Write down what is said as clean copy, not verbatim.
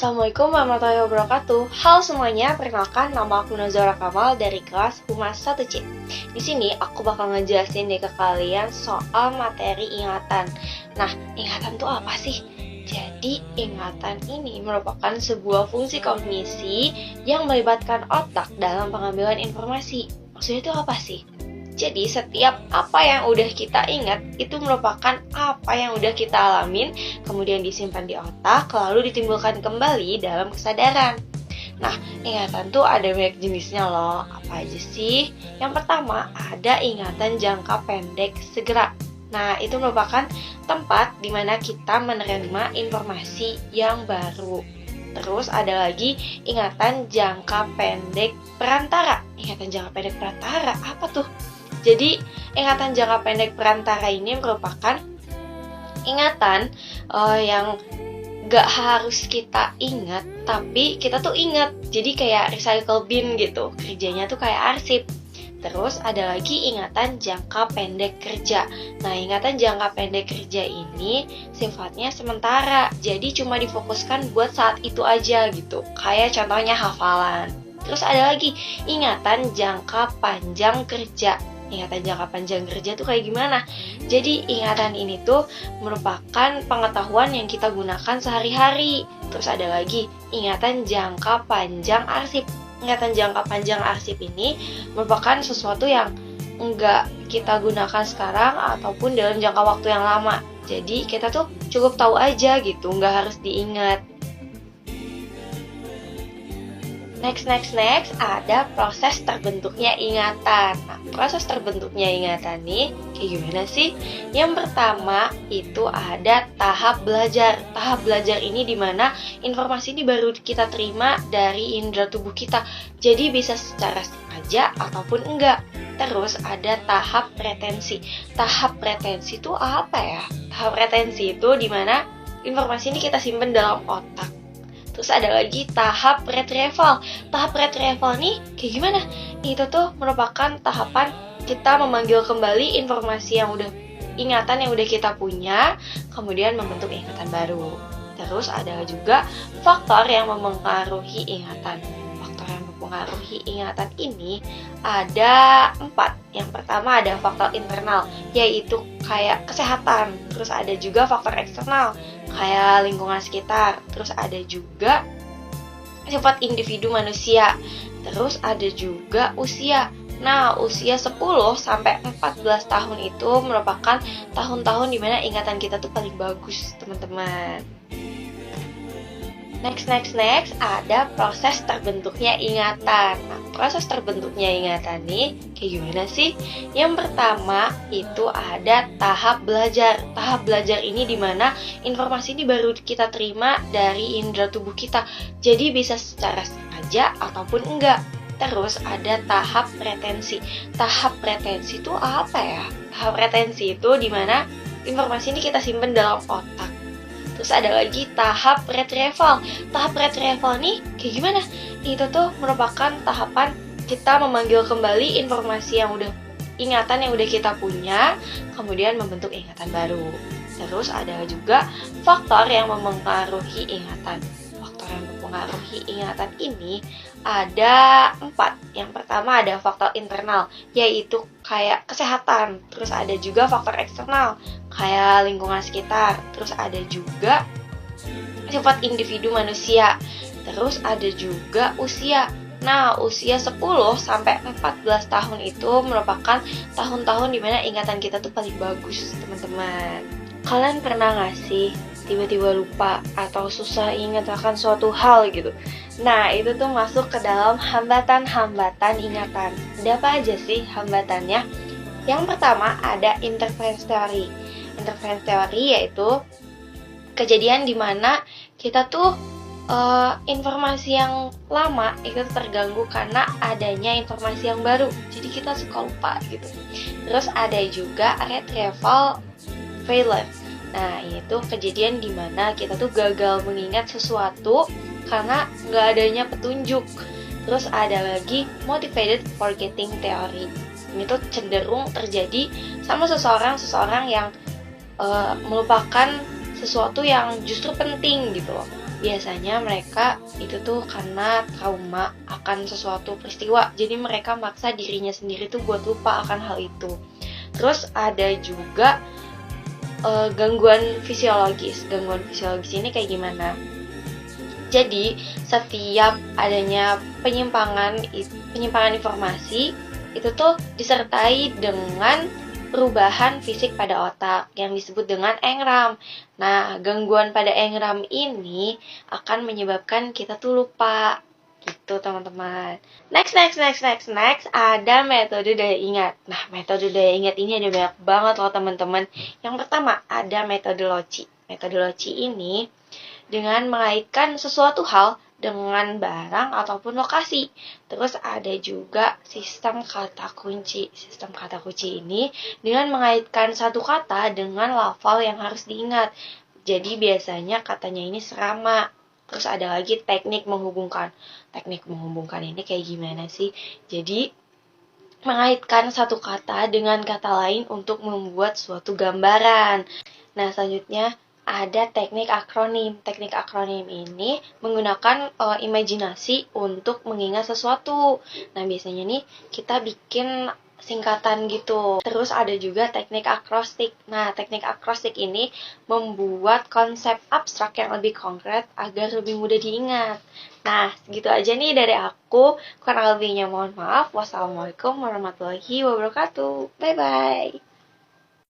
Assalamualaikum warahmatullahi wabarakatuh. Halo semuanya, perkenalkan nama aku Nazara Kamal dari kelas Humas 1C. Di sini aku bakal ngejelasin deh ke kalian soal materi ingatan. Nah, ingatan tuh apa sih? Jadi, ingatan ini merupakan sebuah fungsi kognisi yang melibatkan otak dalam pengambilan informasi. Maksudnya itu apa sih? Jadi setiap apa yang udah kita ingat itu merupakan apa yang udah kita alamin, kemudian disimpan di otak, lalu ditimbulkan kembali dalam kesadaran. Nah, ingatan tuh ada banyak jenisnya loh. Apa aja sih? Yang pertama, ada ingatan jangka pendek segera. Nah, itu merupakan tempat di mana kita menerima informasi yang baru. Terus ada lagi ingatan jangka pendek perantara. Ingatan jangka pendek perantara, apa tuh? Jadi, ingatan jangka pendek perantara ini merupakan ingatan yang gak harus kita ingat, tapi kita tuh ingat. Jadi kayak recycle bin gitu, kerjanya tuh kayak arsip. Terus ada lagi ingatan jangka pendek kerja. Nah, ingatan jangka pendek kerja ini sifatnya sementara, jadi cuma difokuskan buat saat itu aja gitu. Kayak contohnya hafalan. Terus ada lagi ingatan jangka panjang kerja. Ingatan jangka panjang kerja tuh kayak gimana? Jadi ingatan ini tuh merupakan pengetahuan yang kita gunakan sehari-hari. Terus ada lagi ingatan jangka panjang arsip. Ingatan jangka panjang arsip ini merupakan sesuatu yang enggak kita gunakan sekarang ataupun dalam jangka waktu yang lama. Jadi kita tuh cukup tahu aja gitu, nggak harus diingat. Next, ada proses terbentuknya ingatan. Nah, proses terbentuknya ingatan nih, kayak gimana sih? Yang pertama, itu ada tahap belajar. Tahap belajar ini dimana informasi ini baru kita terima dari indera tubuh kita. Jadi bisa secara sengaja ataupun enggak. Terus ada tahap retensi. Tahap retensi itu apa ya? Tahap retensi itu dimana informasi ini kita simpan dalam otak. Terus ada lagi tahap retrieval. Tahap retrieval nih kayak gimana? Itu tuh merupakan tahapan kita memanggil kembali informasi yang ingatan yang udah kita punya, kemudian membentuk ingatan baru. Terus ada juga faktor yang mempengaruhi ingatan. Faktor yang mempengaruhi ingatan ini ada 4. Yang pertama ada faktor internal, yaitu kayak kesehatan. Terus ada juga faktor eksternal, kayak lingkungan sekitar. Terus ada juga sifat individu manusia. Terus ada juga usia. Nah, usia 10 sampai 14 tahun itu merupakan tahun-tahun dimana ingatan kita tuh paling bagus, teman-teman. Next, ada proses terbentuknya ingatan. Nah, proses terbentuknya ingatan nih, kayak gimana sih? Yang pertama, itu ada tahap belajar. Tahap belajar ini dimana informasi ini baru kita terima dari indera tubuh kita. Jadi bisa secara sengaja ataupun enggak. Terus ada tahap retensi. Tahap retensi itu apa ya? Tahap retensi itu dimana informasi ini kita simpan dalam otak. Terus ada lagi tahap retrieval. Tahap retrieval nih kayak gimana? Itu tuh merupakan tahapan kita memanggil kembali informasi ingatan yang udah kita punya, kemudian membentuk ingatan baru. Terus ada juga faktor yang mempengaruhi ingatan. Faktor yang mempengaruhi ingatan ini ada 4. Yang pertama ada faktor internal, yaitu kayak kesehatan. Terus ada juga faktor eksternal, kayak lingkungan sekitar. Terus ada juga sifat individu manusia. Terus ada juga usia. Nah, usia 10 sampai 14 tahun itu merupakan tahun-tahun dimana ingatan kita tuh paling bagus, teman-teman. Kalian pernah gak sih tiba-tiba lupa atau susah ingat akan suatu hal gitu? Nah, itu tuh masuk ke dalam hambatan-hambatan ingatan. Ada apa aja sih hambatannya? Yang pertama ada interference theory. Interference theory yaitu kejadian di mana kita tuh informasi yang lama itu terganggu karena adanya informasi yang baru. Jadi kita suka lupa gitu. Terus ada juga retrieval failure. Nah, itu kejadian di mana kita tuh gagal mengingat sesuatu karena nggak adanya petunjuk. Terus ada lagi motivated forgetting theory. Ini tuh cenderung terjadi sama seseorang yang melupakan sesuatu yang justru penting gitu loh. biasanya mereka itu tuh karena trauma akan sesuatu peristiwa, jadi mereka maksa dirinya sendiri tuh buat lupa akan hal itu. Terus ada juga gangguan fisiologis. Gangguan fisiologis ini kayak gimana? Jadi setiap adanya penyimpangan informasi itu tuh disertai dengan perubahan fisik pada otak yang disebut dengan engram. Nah, gangguan pada engram ini akan menyebabkan kita tuh lupa. Gitu, teman-teman. Next, ada metode daya ingat. Nah, metode daya ingat ini ada banyak banget loh, teman-teman. Yang pertama, ada metode Loci. Metode Loci ini dengan mengaitkan sesuatu hal dengan barang ataupun lokasi. Terus ada juga sistem kata kunci. Sistem kata kunci ini dengan mengaitkan satu kata dengan lafal yang harus diingat. Jadi biasanya katanya ini serama. Terus ada lagi teknik menghubungkan. Teknik menghubungkan ini kayak gimana sih? Jadi mengaitkan satu kata dengan kata lain untuk membuat suatu gambaran. Nah, selanjutnya ada teknik akronim. Teknik akronim ini menggunakan imajinasi untuk mengingat sesuatu. Nah, biasanya nih kita bikin singkatan gitu. Terus ada juga teknik akrostik. Nah, teknik akrostik ini membuat konsep abstrak yang lebih konkret agar lebih mudah diingat. Nah, segitu aja nih dari aku. Kurang lebihnya mohon maaf. Wassalamualaikum warahmatullahi wabarakatuh. Bye-bye.